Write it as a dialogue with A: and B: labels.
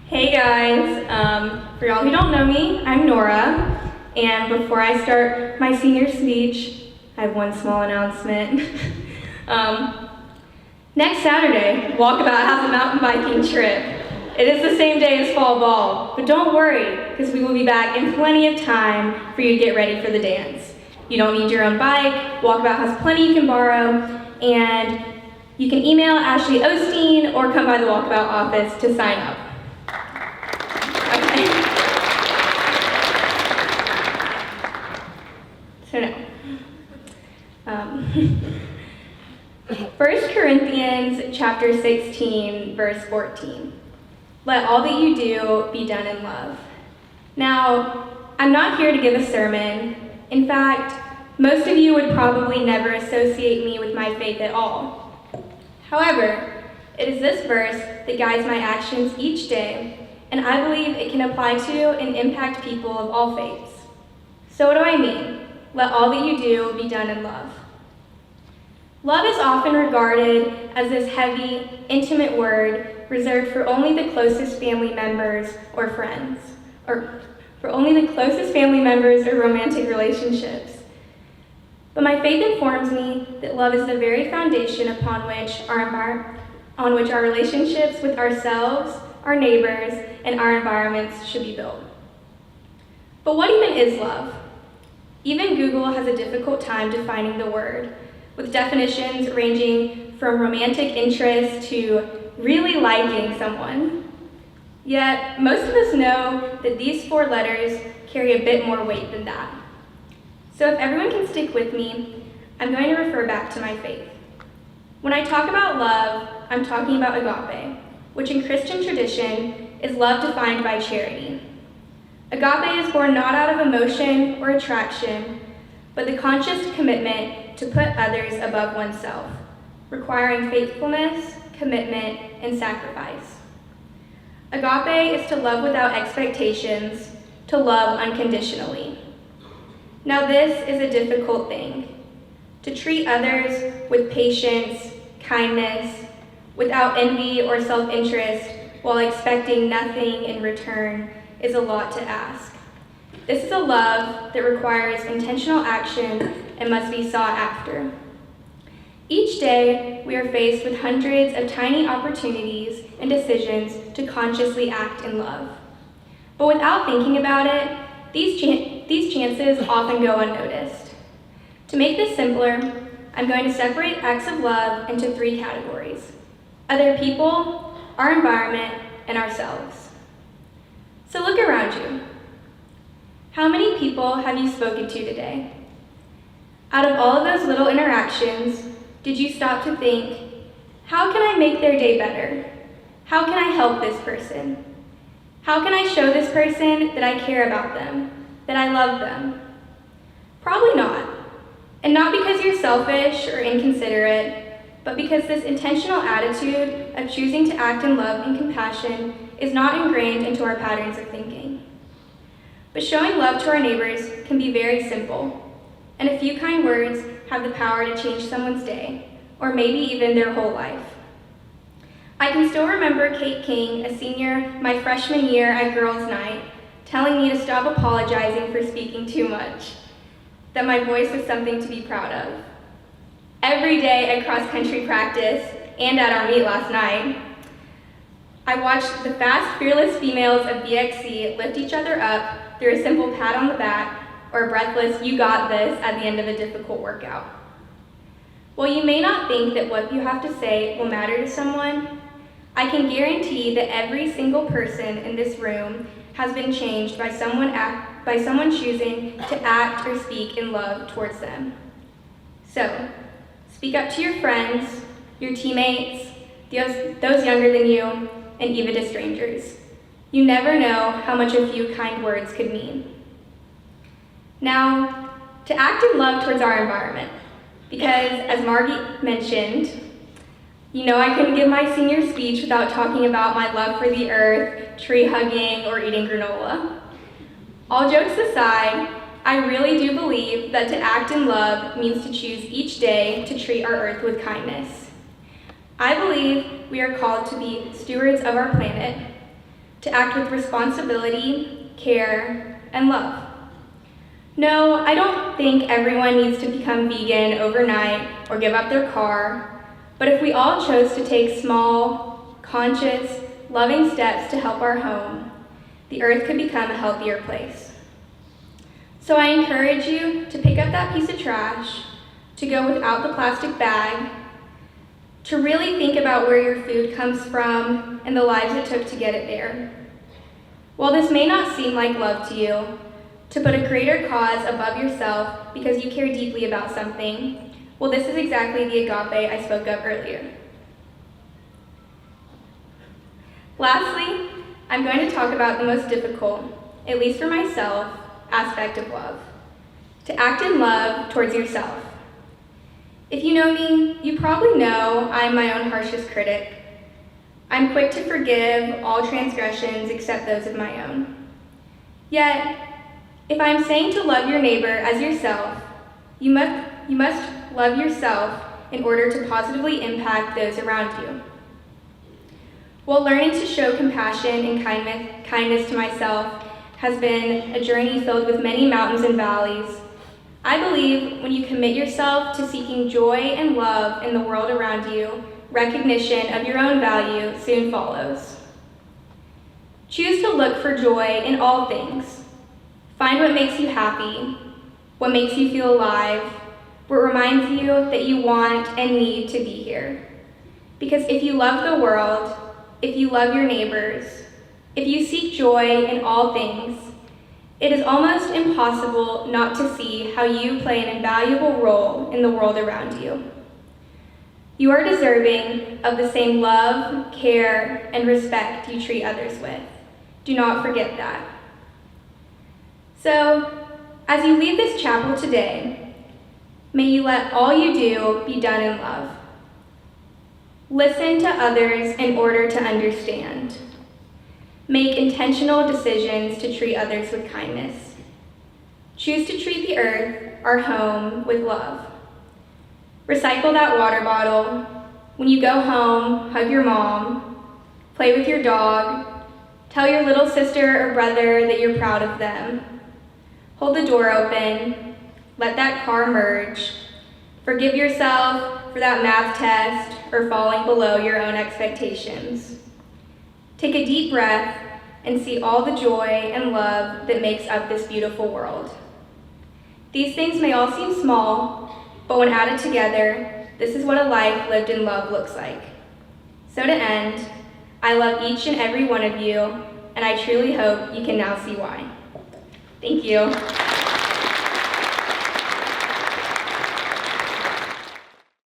A: Hey guys, for y'all who don't know me, I'm Nora, and before I start my senior speech, I have one small announcement. Next Saturday, Walkabout has a mountain biking trip. It is the same day as fall ball, but don't worry, because we will be back in plenty of time for you to get ready for the dance. You don't need your own bike, Walkabout has plenty you can borrow, and you can email Ashley Osteen or come by the Walkabout office to sign up. So now, 1 Corinthians chapter 16, verse 14. Let all that you do be done in love. Now, I'm not here to give a sermon. In fact, most of you would probably never associate me with my faith at all. However, it is this verse that guides my actions each day, and I believe it can apply to and impact people of all faiths. So what do I mean? Let all that you do be done in love. Love is often regarded as this heavy, intimate word reserved for only the closest family members or friends, or for only the closest family members or romantic relationships. But my faith informs me that love is the very foundation upon which our relationships with ourselves, our neighbors, and our environments should be built. But what even is love? Even Google has a difficult time defining the word, with definitions ranging from romantic interest to really liking someone. Yet, most of us know that these 4 letters carry a bit more weight than that. So if everyone can stick with me, I'm going to refer back to my faith. When I talk about love, I'm talking about agape, which in Christian tradition is love defined by charity. Agape is born not out of emotion or attraction, but the conscious commitment to put others above oneself, requiring faithfulness, commitment, and sacrifice. Agape is to love without expectations, to love unconditionally. Now this is a difficult thing. To treat others with patience, kindness, without envy or self-interest, while expecting nothing in return, is a lot to ask. This is a love that requires intentional action and must be sought after. Each day, we are faced with hundreds of tiny opportunities and decisions to consciously act in love. But without thinking about it, these chances often go unnoticed. To make this simpler, I'm going to separate acts of love into 3 categories: other people, our environment, and ourselves. So look around you. How many people have you spoken to today? Out of all of those little interactions, did you stop to think, how can I make their day better? How can I help this person? How can I show this person that I care about them, that I love them? Probably not. And not because you're selfish or inconsiderate, but because this intentional attitude of choosing to act in love and compassion is not ingrained into our patterns of thinking. But showing love to our neighbors can be very simple, and a few kind words have the power to change someone's day, or maybe even their whole life. I can still remember Kate King, a senior my freshman year at Girls' Night, telling me to stop apologizing for speaking too much, that my voice was something to be proud of. Every day at cross-country practice and at our meet last night, I watched the fast, fearless females of BXC lift each other up through a simple pat on the back or a breathless "you got this" at the end of a difficult workout. While you may not think that what you have to say will matter to someone, I can guarantee that every single person in this room has been changed by someone choosing to act or speak in love towards them. So, speak up to your friends, your teammates, those younger than you, and even to strangers. You never know how much a few kind words could mean. Now, to act in love towards our environment, because as Margie mentioned, you know I couldn't give my senior speech without talking about my love for the earth, tree hugging, or eating granola. All jokes aside, I really do believe that to act in love means to choose each day to treat our earth with kindness. I believe we are called to be stewards of our planet, to act with responsibility, care, and love. No, I don't think everyone needs to become vegan overnight or give up their car, but if we all chose to take small, conscious, loving steps to help our home, the earth could become a healthier place. So I encourage you to pick up that piece of trash, to go without the plastic bag, to really think about where your food comes from and the lives it took to get it there. While this may not seem like love to you, to put a greater cause above yourself because you care deeply about something, well, this is exactly the agape I spoke of earlier. Lastly, I'm going to talk about the most difficult, at least for myself, aspect of love: to act in love towards yourself. If you know me, you probably know I'm my own harshest critic. I'm quick to forgive all transgressions except those of my own. Yet, if I'm saying to love your neighbor as yourself, you must love yourself in order to positively impact those around you. While learning to show compassion and kindness to myself has been a journey filled with many mountains and valleys, I believe when you commit yourself to seeking joy and love in the world around you, recognition of your own value soon follows. Choose to look for joy in all things. Find what makes you happy, what makes you feel alive, what reminds you that you want and need to be here. Because if you love the world, if you love your neighbors, if you seek joy in all things, it is almost impossible not to see how you play an invaluable role in the world around you. You are deserving of the same love, care, and respect you treat others with. Do not forget that. So, as you leave this chapel today, may you let all you do be done in love. Listen to others in order to understand. Make intentional decisions to treat others with kindness. Choose to treat the earth, our home, with love. Recycle that water bottle. When you go home, hug your mom. Play with your dog. Tell your little sister or brother that you're proud of them. Hold the door open. Let that car merge. Forgive yourself for that math test or falling below your own expectations. Take a deep breath and see all the joy and love that makes up this beautiful world. These things may all seem small, but when added together, this is what a life lived in love looks like. So to end, I love each and every one of you, and I truly hope you can now see why. Thank you.